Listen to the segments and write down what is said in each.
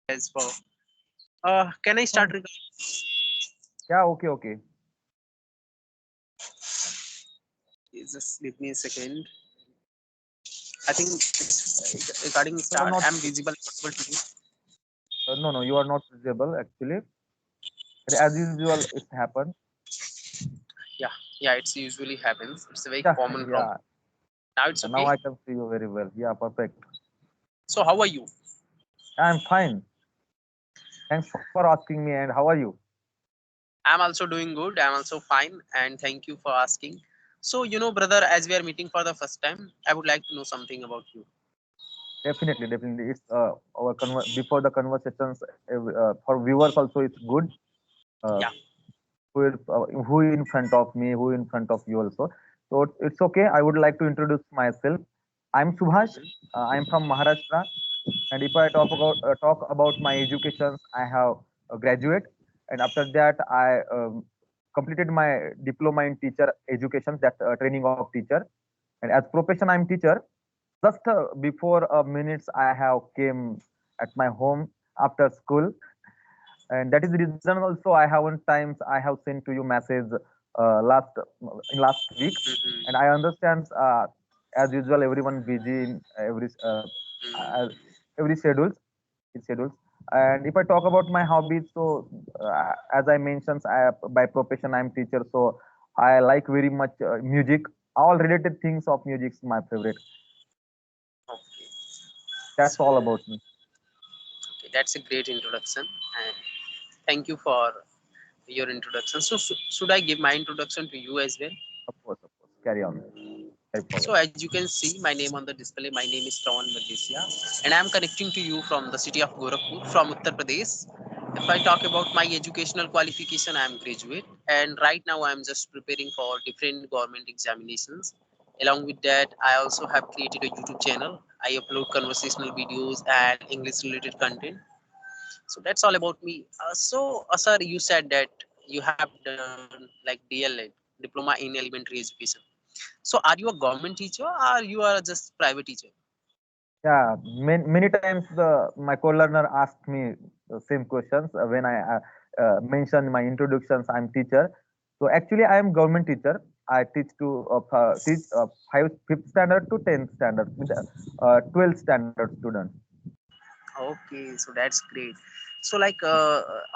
as for can I start Oh, recording? yeah, okay, okay. Just give me a second. I think it's regarding You are start. not, I'm visible to you. no, no, you are not visible actually. But as usual, it happened. Yeah, yeah. It's usually happens. It's a very Yeah, common problem. yeah. Now it's Now okay. I can see you very well. Yeah, perfect. So how are you? I'm fine. Thanks for asking me. And how are you? I'm also doing good. I'm also fine, and thank you for asking. So brother, as we are meeting for the first time, I would like to know something about you. Definitely, definitely. It's before the conversations for viewers also. It's good. Uh, Yeah. who in front of me, who in front of you also. So it's okay. I would like to introduce myself. I'm Subhash. Mhm. I'm from Maharashtra. And if I talk about my education, I have a graduate, and after that I completed my diploma in teacher education, that training of teacher. And as profession, I'm teacher. Just before minutes, I have came at my home after school, and that is the reason also I haven't times I have sent to you message last in last week, and I Mhm. understand as usual everyone busy in uh, Mhm. every schedules. And if I talk about my hobbies, so as I mentioned, by profession I'm teacher, so I like very much music. All related things of music is my favorite. Okay. That's So all about me. okay, that's a great introduction, and thank you for your introduction. So, should I give my introduction to you as well? Of course, carry on, carry So, forward. as you can see, my name on the display, my name is Trawan Majesia, and I am connecting to you from the city of Gorakhpur, from Uttar Pradesh. If I talk about my educational qualification, I am graduate, and right now I am just preparing for different government examinations. Along with that, I also have created a YouTube channel. I upload conversational videos and English related content. So that's all about me. Sir, you said that you have done like DLED, Diploma in Elementary Education. So, are you a government teacher or you are just private teacher? Yeah, many times my co-learner asked me the same questions when I mentioned my introductions. I'm teacher, so actually I am government teacher. I teach fifth standard to 10th standard with 12th standard students. Okay, so that's great. So, like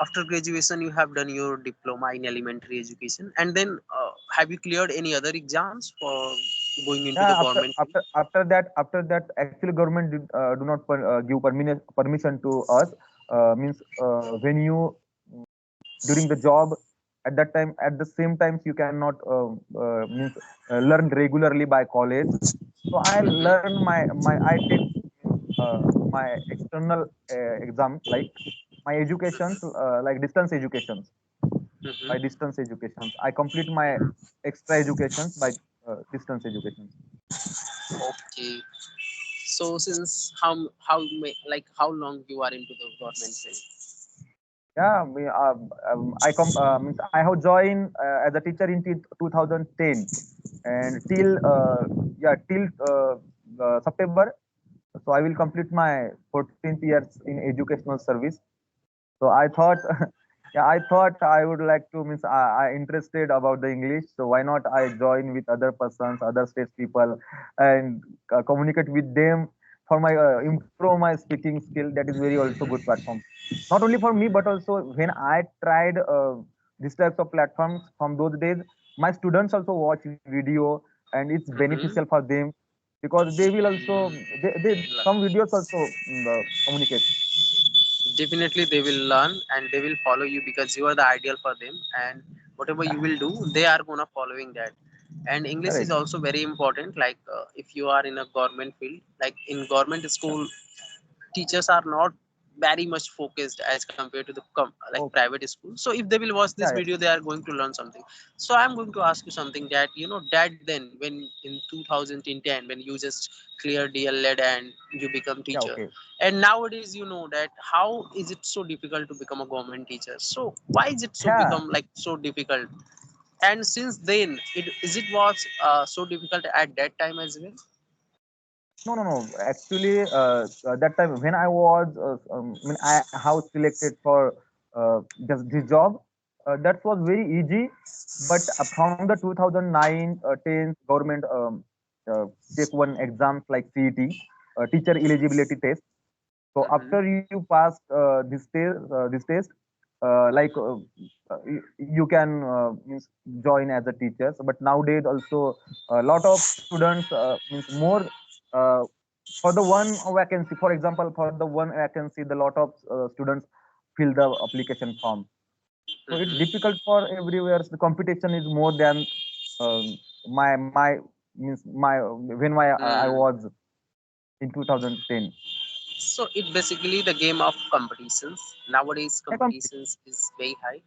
after graduation, you have done your diploma in elementary education, and then have you cleared any other exams for going into the Yeah, government field? after that, actually government do not give permission to us. Means when you during the job at that time, at the same times you cannot means learn regularly by college. So I learn Mhm. I take my external exam, like my educations, like distance educations. By Mhm. distance educations I complete my extra educations by distance educations. Okay. So, since how long you are into the government field? Yeah, means I have joined as a teacher in 2010, and till September. So I will complete my 14th years in educational service. So I thought, yeah, I thought I would like to means I interested about the English. So why not I join with other persons, other states people, and communicate with them for my improve my speaking skill. That is very also good platform. Not only for me, but also when I tried these types of platforms from those days, my students also watch video, and it's beneficial Mhm. for them because they will also they some videos also communicate. Definitely they will learn and they will follow you because you are the ideal for them, and whatever you will do they are gonna following that. And English is Correct. also very important, like if you are in a government field, like in government school, teachers are not very much focused as compared to the like Oh, private school. So if they will watch this yeah, video they are going to learn something. So I'm going to ask you something, that that then when in 2010 when you just clear DLED and you become yeah, teacher, okay. and nowadays that how is it so difficult to become a government teacher? So why is it so Yeah, become like so difficult? And since then it was so difficult at that time as well? No, no, no. Actually, that time when I was, when I have selected for just this job, that was very easy. But from the 2009, 10 government take one exams like CET, teacher eligibility test. So Mm-hmm. after you pass this test, you can means join as a teacher. So, but nowadays also a lot of students means more uh, for the one vacancy. For example, for the one vacancy, the lot of students fill the application form. So it's Mm-hmm. difficult for everywhere. The competition is more than my means my when I Mm. was in 2010. So it basically the game of competitions. Nowadays, Yeah, competitions is very high.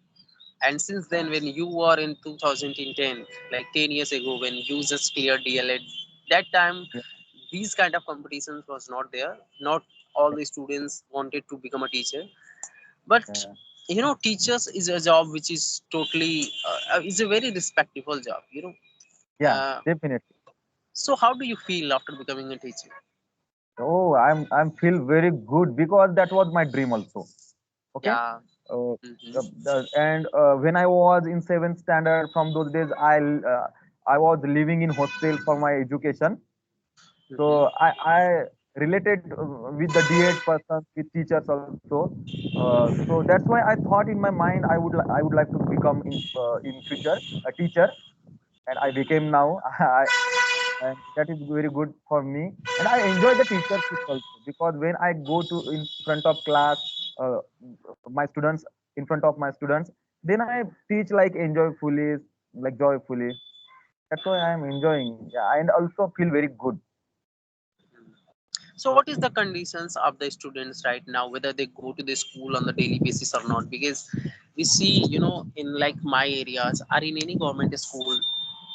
And since then, when you were in 2010, like 10 years ago, when you just cleared DLED, that time yeah, these kind of competitions was not there. Not all the students wanted to become a teacher, but yeah, teachers is a job which is totally is a very respectable job. yeah, Uh, definitely. so how do you feel after becoming a teacher? Oh, I'm feel very good because that was my dream also. Okay. Yeah. Uh, Mm-hmm. and when I was in seventh standard, from those days, I was living in hostel for my education. Mm-hmm. So I related with the D8 persons, with teachers also. So that's why I thought in my mind I would like to become in future a teacher, and I became now. And that is very good for me. And I enjoy the teachership also because when I go to in front of class, uh, my students in front of my students, then I teach like enjoyfully, like joyfully. That's why I am enjoying. Yeah, and also feel very good. So what is the conditions of the students right now, whether they go to the school on the daily basis or not? Because we see, in like my areas or in any government school,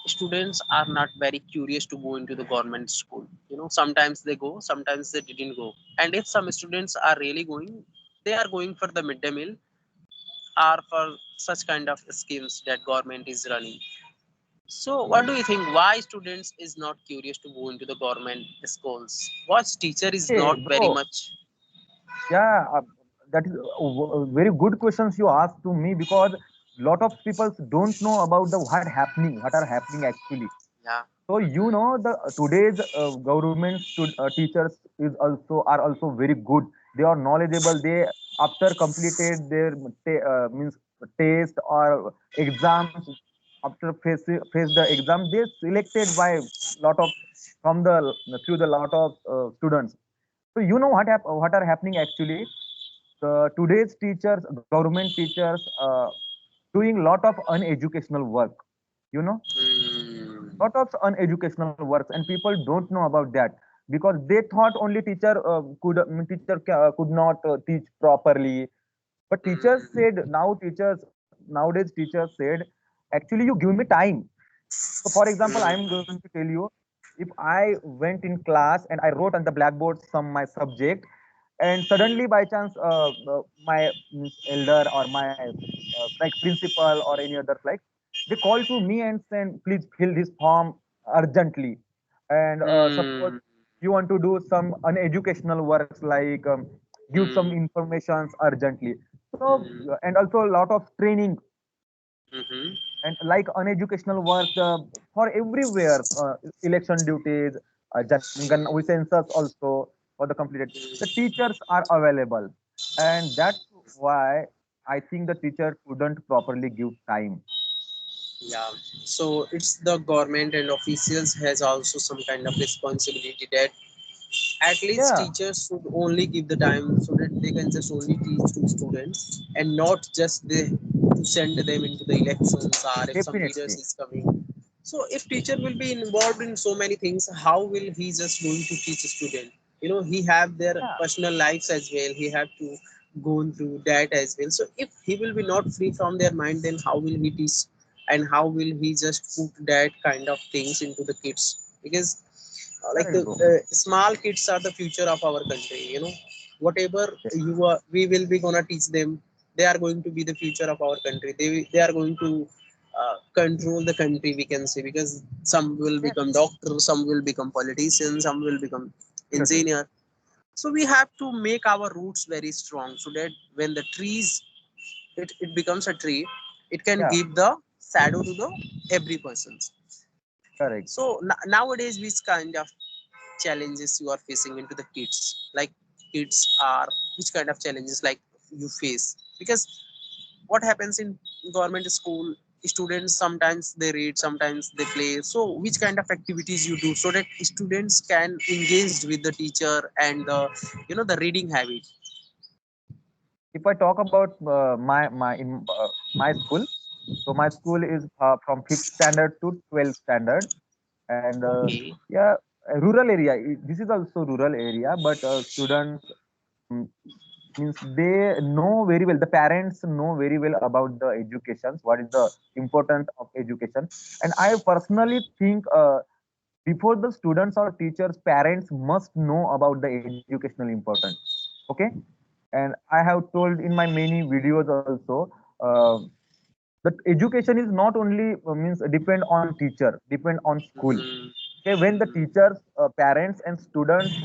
students are not very curious to go into the government school. Sometimes they go, sometimes they didn't go. And if some students are really going, they are going for the midday meal or for such kind of schemes that government is running. So, what do you think? Why students is not curious to go into the government schools? What teacher is Hey, not very bro. much? Yeah, that is very good questions you asked to me because lot of people don't know about the what are happening actually. Yeah. So you know the today's government teachers is also are also very good. They are knowledgeable. They after completed their means test or exams after face the exam they selected by lot of from the through the lot of students. So you know what are happening actually. The today's teachers, government teachers, doing lot of uneducational work. You know Hmm. lot of uneducational works and people don't know about that because they thought only teacher could not teach properly, but teachers Hmm. said nowadays teachers said actually you give me time. So for example I am going to tell you, if I went in class and I wrote on the blackboard some my subject and suddenly by chance my means elder or my like principal or any other like they call to me and said please fill this form urgently. And suppose Hmm. you want to do some uneducational works like give some Hmm. informations urgently. So Hmm. and also a lot of training Hmm. and like uneducational work for everywhere election duties, we census also for the completed the teachers are available, and that's why I think the teacher couldn't properly give time. Yeah. So it's the government and officials has also some kind of responsibility that at least Yeah, teachers should only give the time so that they can just only teach to students and not just they to send them into the elections or if some leaders definitely. is coming. So if teacher will be involved in so many things, how will he just going to teach a student? He have their Yeah, personal lives as well. He have to go through that as well. So if he will be not free from their mind, then how will he teach and how will he just put that kind of things into the kids? Because like the correct, bro. small kids are the future of our country. Whatever we will be gonna teach them, they are going to be the future of our country. They are going to control the country, we can say, because some will Yes, become doctors, some will become politicians, some will become Absolutely. engineer. So we have to make our roots very strong so that when the trees it becomes a tree, it can Yeah, give the shadow to the every persons. correct. So nowadays which kind of challenges you are facing into the kids, like kids are which kind of challenges like you face, because what happens in government school, students sometimes they read, sometimes they play, so which kind of activities you do so that students can engage with the teacher and the the reading habit. If I talk about my school, so my school is from fifth standard to 12th standard, and Okay. yeah, a rural area. This is also rural area, but students means they know very well. The parents know very well about the education. What is the importance of education? And I personally think before the students or teachers, parents must know about the educational importance. Okay, and I have told in my many videos also. That education is not only means depend on teacher, depend on school. Mm, Okay, when the teachers, parents and students,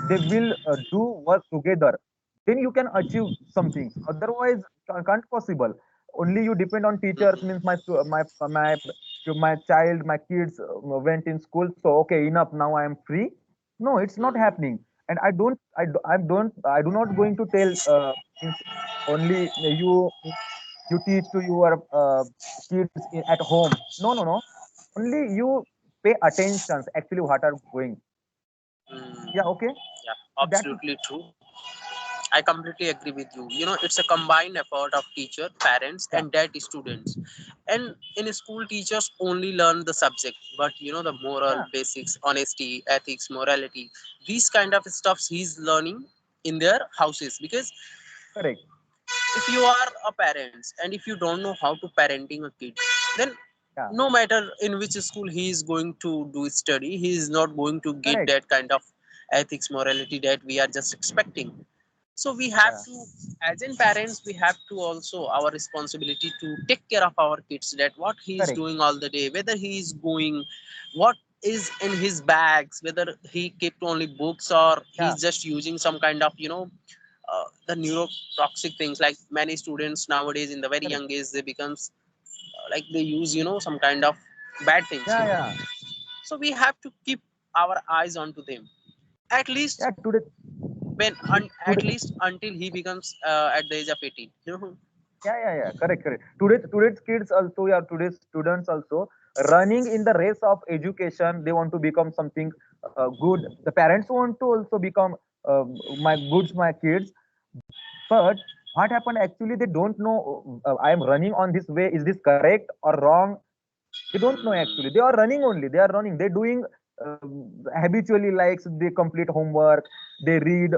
they will do work together, then you can achieve some things. Otherwise can't possible. Only you depend on teachers means my child, my kids went in school, so okay, enough, now I am free. No, it's not mm, happening. And I do not going to tell means only you teach to your kids at home. No, no, no. Only you pay attention actually what are going. mm. Yeah, okay. Yeah, So that is absolutely true. I completely agree with you. It's a combined effort of teacher, parents, yeah, and that students. And in school, teachers only learn the subject, but the moral yeah, basics, honesty, ethics, morality, these kind of stuffs he's learning in their houses. Because correct. if you are a parents and if you don't know how to parenting a kid, then Yeah, no matter in which school he is going to do study, he is not going to get correct. that kind of ethics, morality that we are just expecting. So we have Yeah, to, as in parents, we have to also our responsibility to take care of our kids, that what he is correct. doing all the day, whether he is going, what is in his bags, whether he kept only books or Yeah, he's just using some kind of the neurotoxic things, like many students nowadays in the very correct. young age they becomes like they use some kind of bad things, Yeah, yeah, so we have to keep our eyes onto them, at least yeah. Today, at today, least until he becomes at the age of 18, yeah, yeah, yeah. Correct, correct. Today's kids also, yeah. Today's students also running in the race of education. They want to become something good. The parents want to also become my goods, my kids. But what happened actually? They don't know. I am running on this way. Is this correct or wrong? They don't know Mm, actually. They are running only. They are running. They're doing habitually likes. They complete homework. They read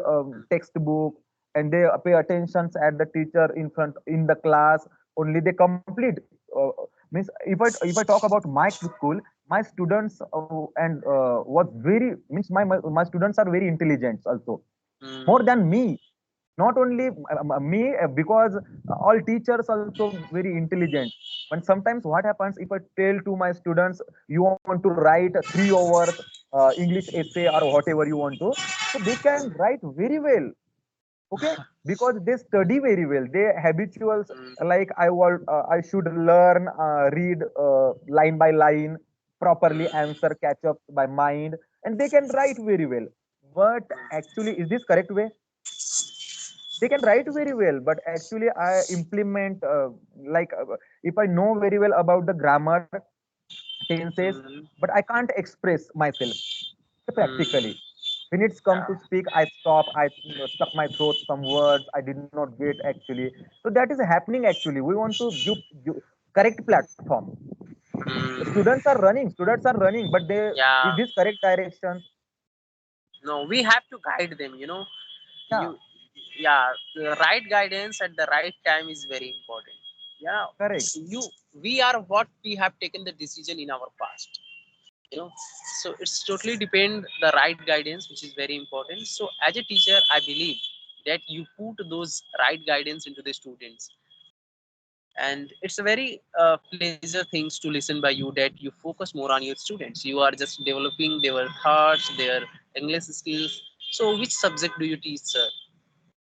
textbook and they pay attentions at the teacher in front in the class. Only they complete. Means if I talk about my school, my students was very means my students are very intelligent also, more mm, than me. Not only me, because all teachers also very intelligent. But sometimes what happens, if I tell to my students, you want to write 3 hours English essay or whatever you want to, so they can write very well. Okay, because they study very well, they habituals. mm, Like I should learn read line by line properly, mm, answer catch up by mind, and they can write very well. But actually, is this correct way? They can write very well, but actually I implement like if I know very well about the grammar, tenses, mm, but I can't express myself mm, practically. When it's come to yeah, speak, I stop, I stuck my throat some words I did not get actually. So that is happening actually. We want to give correct platform. mm, Students are running, but they is yeah. this correct direction? No, we have to guide them, you Yeah, yeah, the right guidance at the right time is very important. Yeah, correct. you we are what we have taken the decision in our past, you know so it's totally depend the right guidance, which is very important. So as a teacher, I believe that you put those right guidance into the students, And it's a very pleasure things to listen by you that you focus more on your students. You are just developing their thoughts, their English skills. So which subject do you teach, sir?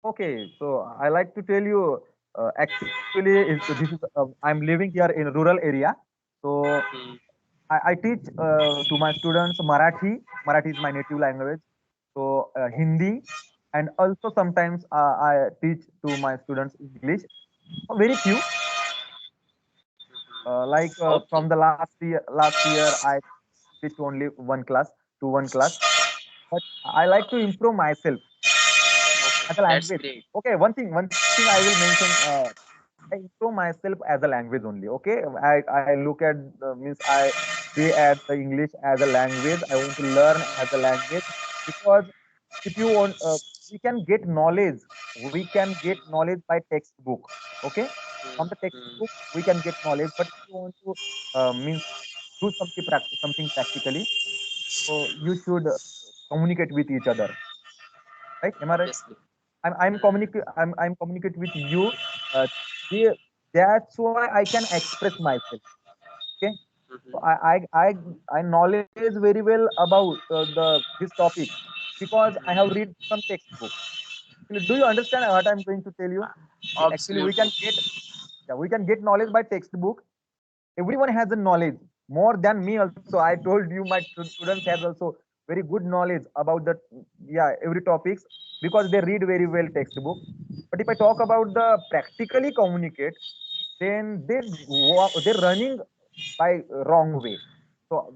Okay, so I like to tell you, actually, this is I'm living here in rural area, so Hmm. I teach to my students Marathi. Marathi is my native language. So Hindi, and also sometimes I teach to my students English. Very few. Like Okay. from the last year I teach only one class to one class. But I like to improve myself as a Okay, that's language. great. Okay, one thing I will mention. I improve myself as a language only. Okay, I look at means I see at the English as a language. I want to learn as a language because if you want, we can get knowledge. We can get knowledge by textbook. Okay, Hmm. from the Hmm. textbook we can get knowledge. But if you want to means do something practically, so you should communicate with each other. Right? Am I right? Obviously. I'm communicate with you. Uh, they, that's why I can express myself. Okay, so Hmm. I knowledge very well about the this topic because I have read some textbook. Do you understand what I'm going to tell you? Actually, Absolutely. we can get knowledge by textbook. Everyone has a knowledge more than me also. I told you my students has also very good knowledge about the, yeah, every topics because they read very well textbook. But if I talk about the practically communicate, then they're running by wrong way. So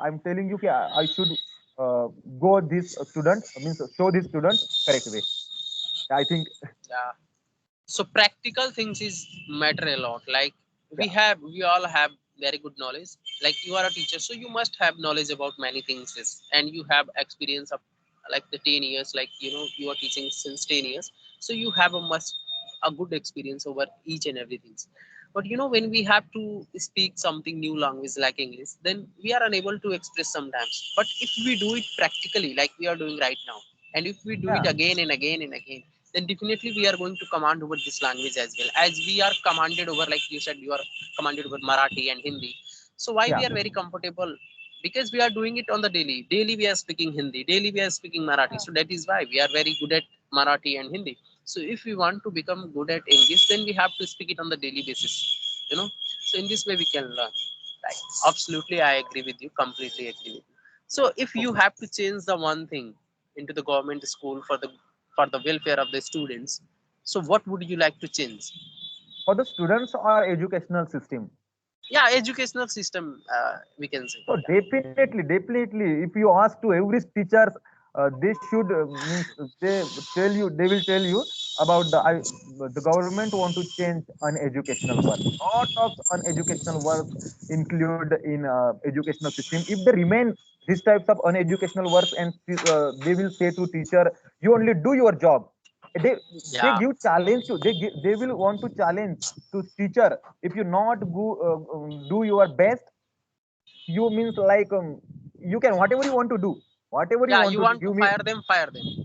I'm telling you, okay, I should uh, go this student means show this student correct way. I think. Yeah. So practical things is matter a lot. Like Yeah, we all have very good knowledge. Like you are a teacher, so you must have knowledge about many things, and you have experience of like the 10 years. Like you are teaching since 10 years, so you have a good experience over each and everything. But when we have to speak something new language like English, then we are unable to express sometimes. But if we do it practically like we are doing right now, and if we do it yeah, again and again and again, then definitely we are going to command over this language as well, as we are commanded over, like you said, you are commanded over Marathi and Hindi. So why we yeah, are very comfortable? Because we are doing it on the daily we are speaking Hindi, daily we are speaking Marathi, so that is why we are very good at Marathi and Hindi. So if we want to become good at English, then we have to speak it on the daily basis, you know so in this way we can learn. Right. Absolutely, I agree with you, completely agree with you. So if you okay. have to change the one thing into the government school for the welfare of the students, so what would you like to change? For the students or educational system. Yeah, educational system, we can say. So Yeah. definitely, if you ask to every teachers, they should means they will tell you about the government want to change uneducational work. Lot of uneducational work include in educational system. If they remain these types of uneducational works and they will say to teacher, you only do your job. They they Yeah. give challenge to they will want to challenge to teacher if you not do your best you means like you can whatever you want to do whatever you Yeah, want you to do want to give me. fire them.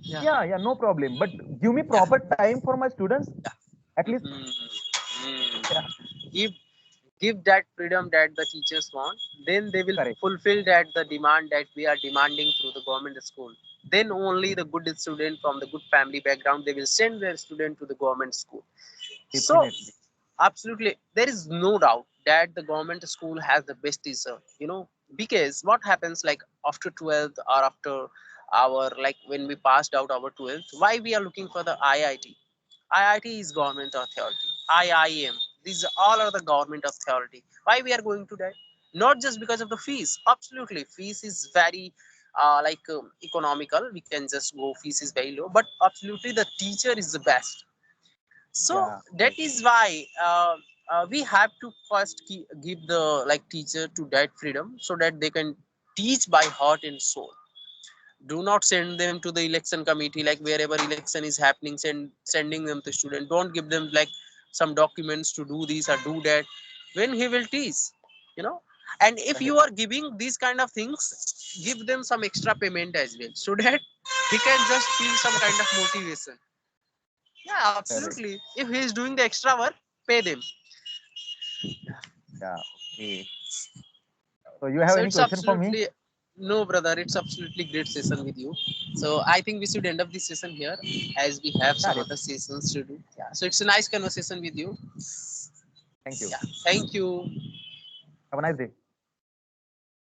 Yeah. Yeah, no problem, but give me Yeah. proper time for my students at least. Mhm. Yeah, Give that freedom that the teachers want, then they will correct, fulfill that the demand that we are demanding through the government school. Then only the good student from the good family background, they will send their student to the government school. So definitely. absolutely, there is no doubt that the government school has the best teacher. Because what happens, like after 12th or after our, like when we passed out our 12th, why we are looking for the IIT? IIT is government authority. IIM, these all are the government authority. Why we are going to that? Not just because of the fees. Absolutely, fees is very economical. We can just go. Fees is very low, but absolutely the teacher is the best. So Yeah, that is why we have to first give the like teacher to that freedom, so that they can teach by heart and soul. Do not send them to the election committee, like wherever election is happening, sending them to student. Don't give them like some documents to do this or do that, when he will teach, you know and if correct, you are giving these kind of things, give them some extra payment as well, so that he can just feel some kind of motivation. Yeah, correct. absolutely. If he is doing the extra work, pay them. Yeah. Okay. So you have So any it's question for me? absolutely no, brother. It's absolutely great session with you. So I think we should end up this session here as we have Yeah. some other sessions to do. Yeah. So it's a nice conversation with you. Thank you. Yeah. Thank you. Have a nice day.